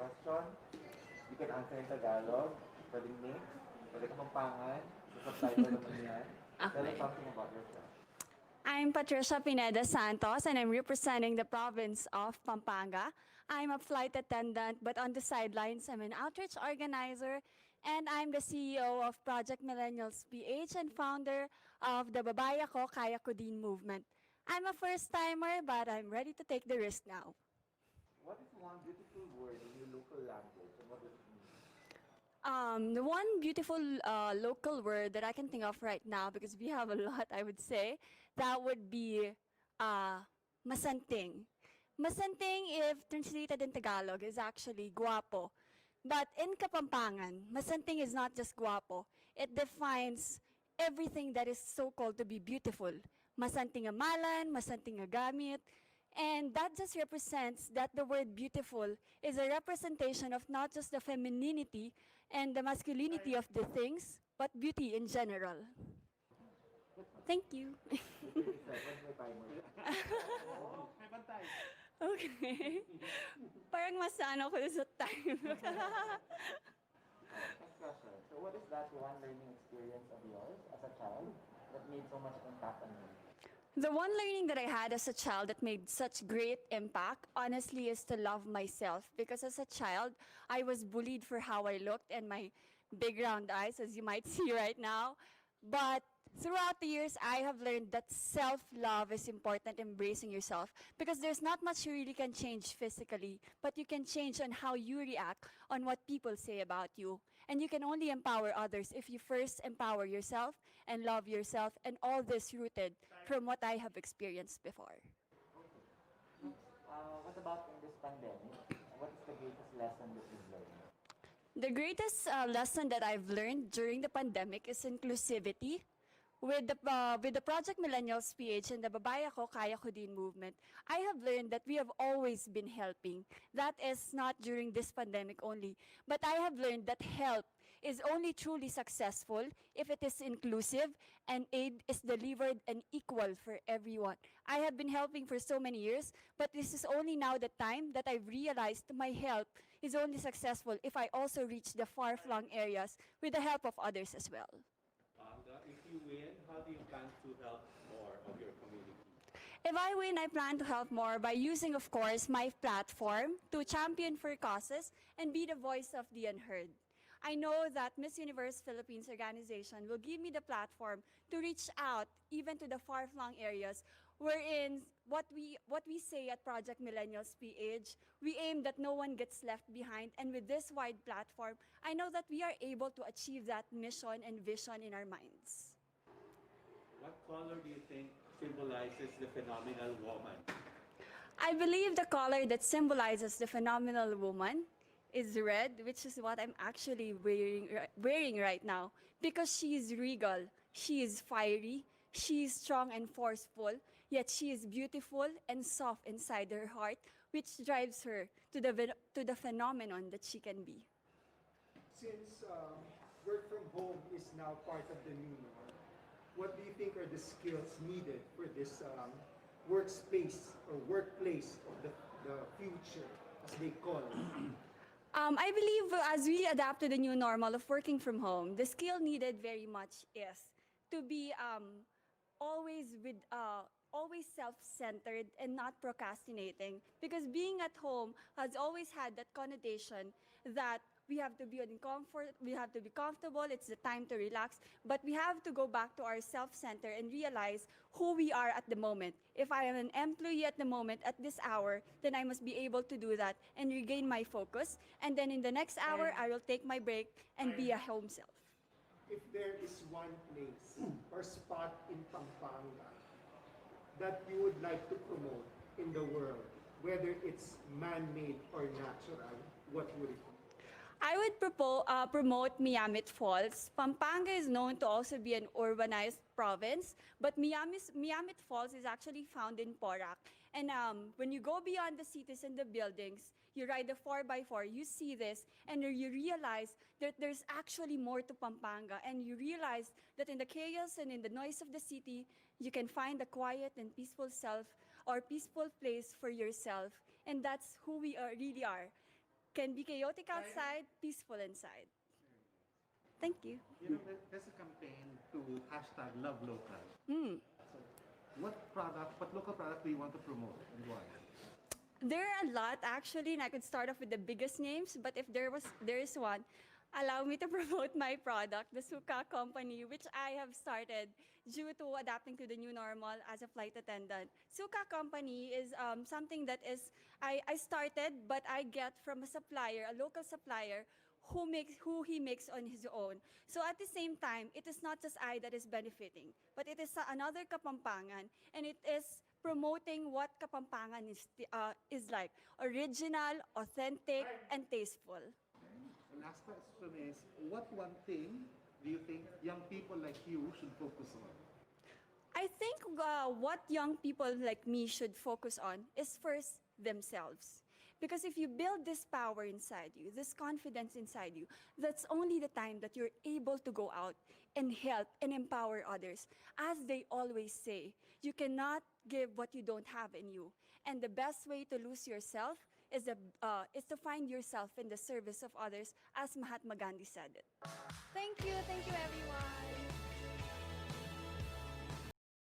question. You can answer in Tagalog, pwedeng mix, pwede ka Pampangan, sa subtitle naman yan. Tell us Okay. something about yourself. I'm Patricia Pineda Santos and I'm representing the province of Pampanga. I'm a flight attendant, but on the sidelines, I'm an outreach organizer and I'm the CEO of Project Millennials PH and founder of the Babaya Ko Kaya Ko Din movement. I'm a first-timer, but I'm ready to take the risk now. What is one beautiful word in your local language and what does it mean? The one beautiful local word that I can think of right now, because we have a lot, I would say, that would be masanting. Masanting, if translated in Tagalog, is actually guapo. But in Kapampangan, masanting is not just guapo. It defines everything that is so-called to be beautiful. Masanting amalan, masanting agamit, and that just represents that the word beautiful is a representation of not just the femininity and the masculinity of the things, but beauty in general. Thank you. 30 seconds, may timer. Okay. Parang mas ano ko sa time. Next question. So what is that one learning experience of yours as a child that made so much impact on you? The one learning that I had as a child that made such great impact, honestly, is to love myself. Because as a child, I was bullied for how I looked and my big round eyes, as you might see right now. But throughout the years, I have learned that self-love is important, embracing yourself. Because there's not much you really can change physically, but you can change on how you react on what people say about you. And you can only empower others if you first empower yourself and love yourself, and all this rooted from what I have experienced before. Next, what about in this pandemic? What is the greatest lesson that you've learned? The greatest lesson that I've learned during the pandemic is inclusivity. With the Project Millennials PH and the Babaya Ko Kaya Ko Din movement, I have learned that we have always been helping. That is not during this pandemic only, but I have learned that help is only truly successful if it is inclusive and aid is delivered and equal for everyone. I have been helping for so many years, but this is only now the time that I've realized my help is only successful if I also reach the far-flung areas with the help of others as well. If you win, how do you plan to help more of your community? If I win, I plan to help more by using, of course, my platform to champion for causes and be the voice of the unheard. I know that Miss Universe Philippines organization will give me the platform to reach out even to the far-flung areas wherein what we say at Project Millennials PH, we aim that no one gets left behind, and with this wide platform, I know that we are able to achieve that mission and vision in our minds. What color do you think symbolizes the phenomenal woman? I believe the color that symbolizes the phenomenal woman is red, which is what I'm actually wearing right now, because she is regal, she is fiery, she is strong and forceful, yet she is beautiful and soft inside her heart, which drives her to the phenomenon that she can be. Since work from home is now part of the new norm, what do you think are the skills needed for this workspace or workplace of the future, as they call it? I believe as we adapt to the new normal of working from home, the skill needed very much is to be always self-centered and not procrastinating, because being at home has always had that connotation that we have to be in comfort, we have to be comfortable, it's the time to relax, but we have to go back to our self-center and realize who we are at the moment. If I am an employee at the moment, at this hour, then I must be able to do that and regain my focus, and then in the next hour, I will take my break and be a home self. If there is one place or spot in Pampanga that you would like to promote in the world, whether it's man-made or natural, what would it be? I would promote Miamit Falls. Pampanga is known to also be an urbanized province, but Miamit Falls is actually found in Porac. And when you go beyond the cities and the buildings, you ride the 4x4, you see this, and you realize that there's actually more to Pampanga, and you realize that in the chaos and in the noise of the city, you can find a quiet and peaceful self or peaceful place for yourself, and that's who we really are. can be chaotic outside, peaceful inside. Thank you. You know, there's a campaign to hashtag love local. So what local product do you want to promote and why? There are a lot actually, and I could start off with the biggest names, but if there is one, allow me to promote my product, the Suka company, which I have started due to adapting to the new normal as a flight attendant. Suka company is something that is, I started, but I get from a supplier, a local supplier, who he makes on his own. So at the same time, it is not just I that is benefiting, but it is another Kapampangan, and it is promoting what Kapampangan is like, original, authentic, and tasteful. The last question is, what one thing do you think young people like you should focus on? I think what young people like me should focus on is first themselves. Because if you build this power inside you, this confidence inside you, that's only the time that you're able to go out and help and empower others. As they always say, you cannot give what you don't have in you. And the best way to lose yourself is to find yourself in the service of others, as Mahatma Gandhi said it. Thank you everyone.